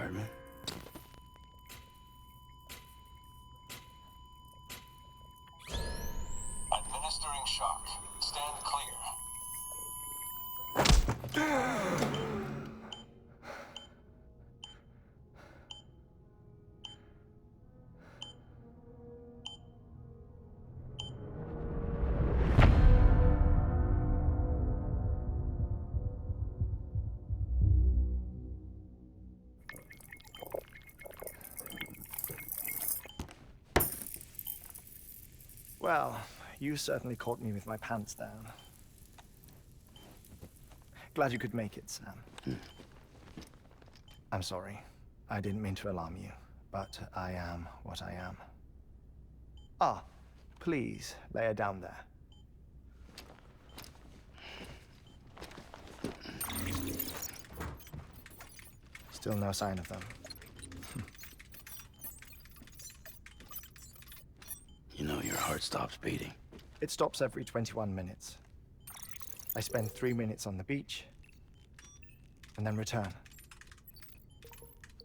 Heartman. Administering shock. Stand clear. Well, you certainly caught me with my pants down. Glad you could make it, Sam. I'm sorry. I didn't mean to alarm you, but I am what I am. Ah, please, lay her down there. Still no sign of them. You know your heart stops beating. It stops every 21 minutes. I spend 3 minutes on the beach, and then return.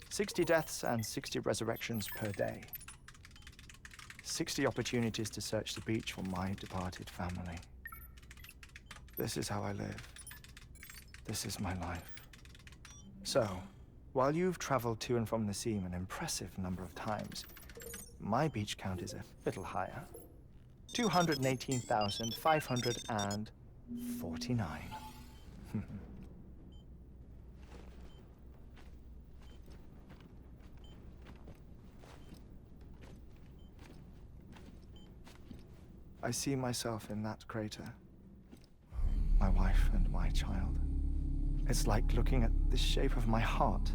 60 deaths and 60 resurrections per day. 60 opportunities to search the beach for my departed family. This is how I live. This is my life. So, while you've traveled to and from the sea an impressive number of times, my beach count is a little higher. 218,549. I see myself in that crater. My wife and my child. It's like looking at the shape of my heart.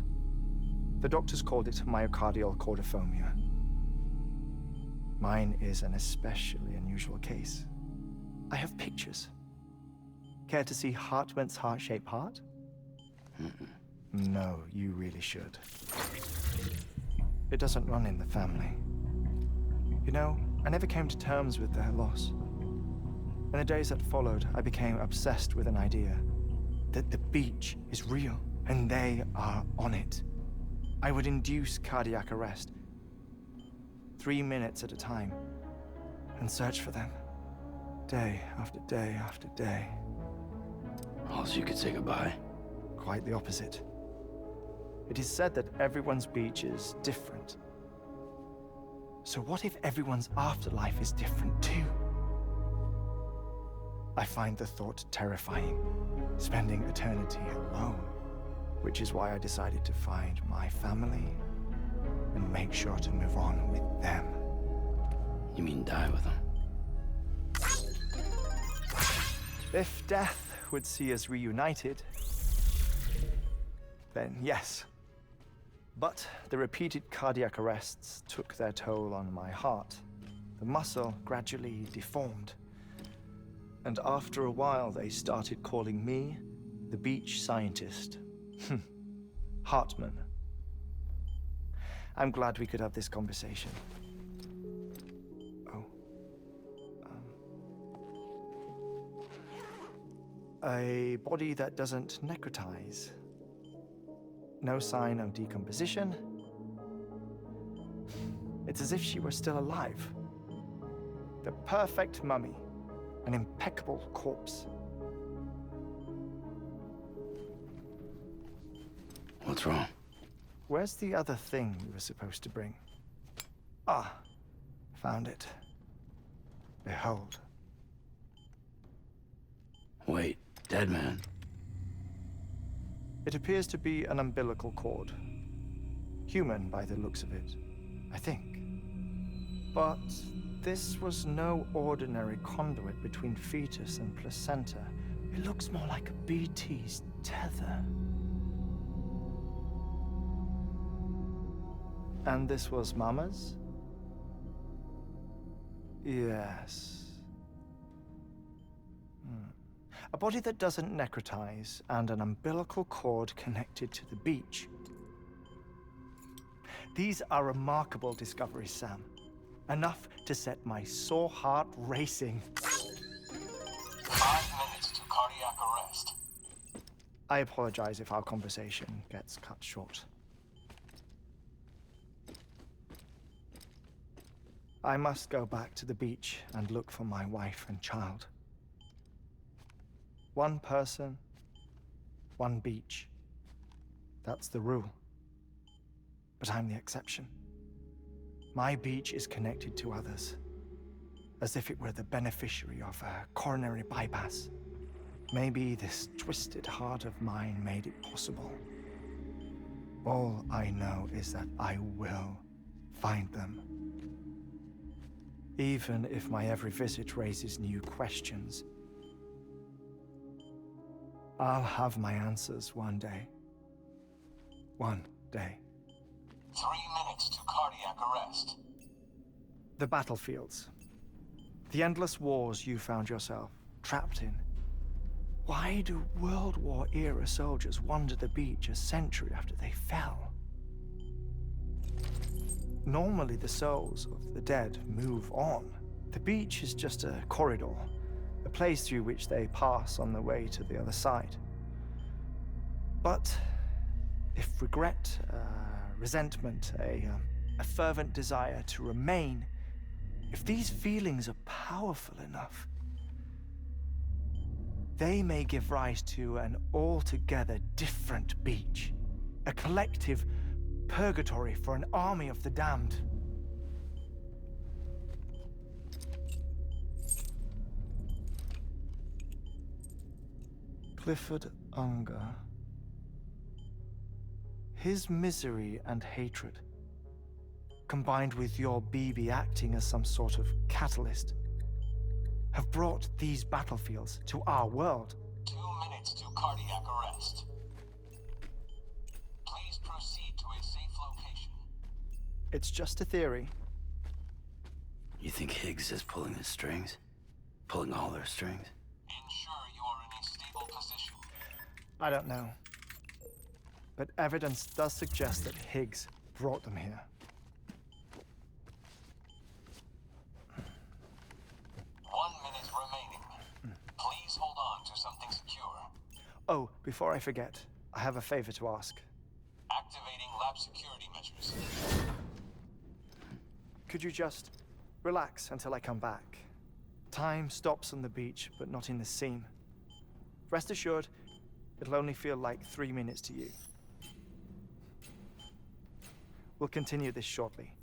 The doctors called it myocardial cordiformia. Mine is an especially unusual case. I have pictures. Care to see Heartman's heart-shaped heart? No, you really should. It doesn't run in the family. You know, I never came to terms with their loss. In the days that followed, I became obsessed with an idea that the beach is real and they are on it. I would induce cardiac arrest, 3 minutes at a time, and search for them, day after day after day. All so you could say goodbye. Quite the opposite. It is said that everyone's beach is different. So what if everyone's afterlife is different too? I find the thought terrifying, spending eternity alone, which is why I decided to find my family and make sure to move on with them. You mean die with them? If death would see us reunited, then yes. But the repeated cardiac arrests took their toll on my heart. The muscle gradually deformed. And after a while, they started calling me the beach scientist. Heartman. I'm glad we could have this conversation. Oh. A body that doesn't necrotize. No sign of decomposition. It's as if she were still alive. The perfect mummy. An impeccable corpse. What's wrong? Where's the other thing you were supposed to bring? Ah, found it. Behold. Wait, dead man. It appears to be an umbilical cord. Human by the looks of it, I think. But this was no ordinary conduit between fetus and placenta. It looks more like a BT's tether. And this was Mama's? Yes. A body that doesn't necrotize and an umbilical cord connected to the beach. These are remarkable discoveries, Sam. Enough to set my sore heart racing. 5 minutes to cardiac arrest. I apologize if our conversation gets cut short. I must go back to the beach and look for my wife and child. One person, one beach. That's the rule. But I'm the exception. My beach is connected to others, as if it were the beneficiary of a coronary bypass. Maybe this twisted heart of mine made it possible. All I know is that I will find them. Even if my every visit raises new questions, I'll have my answers one day. One day. 3 minutes to cardiac arrest. The battlefields. The endless wars you found yourself trapped in. Why do World War-era soldiers wander the beach a century after they fell? Normally, the souls of the dead move on. The beach is just a corridor, a place through which they pass on the way to the other side. But if regret, resentment, a fervent desire to remain, if these feelings are powerful enough, they may give rise to an altogether different beach, a collective purgatory for an army of the damned. Clifford Unger. His misery and hatred, combined with your BB acting as some sort of catalyst, have brought these battlefields to our world. 2 minutes to cardiac arrest. Please proceed to a safe location. It's just a theory. You think Higgs is pulling the strings? Pulling all their strings? Ensure you are in a stable position. I don't know. But evidence does suggest that Higgs brought them here. 1 minute remaining. Please hold on to something secure. Oh, before I forget, I have a favor to ask. Activating lab security measures. Could you just relax until I come back? Time stops on the beach, but not in the scene. Rest assured, it'll only feel like 3 minutes to you. We'll continue this shortly.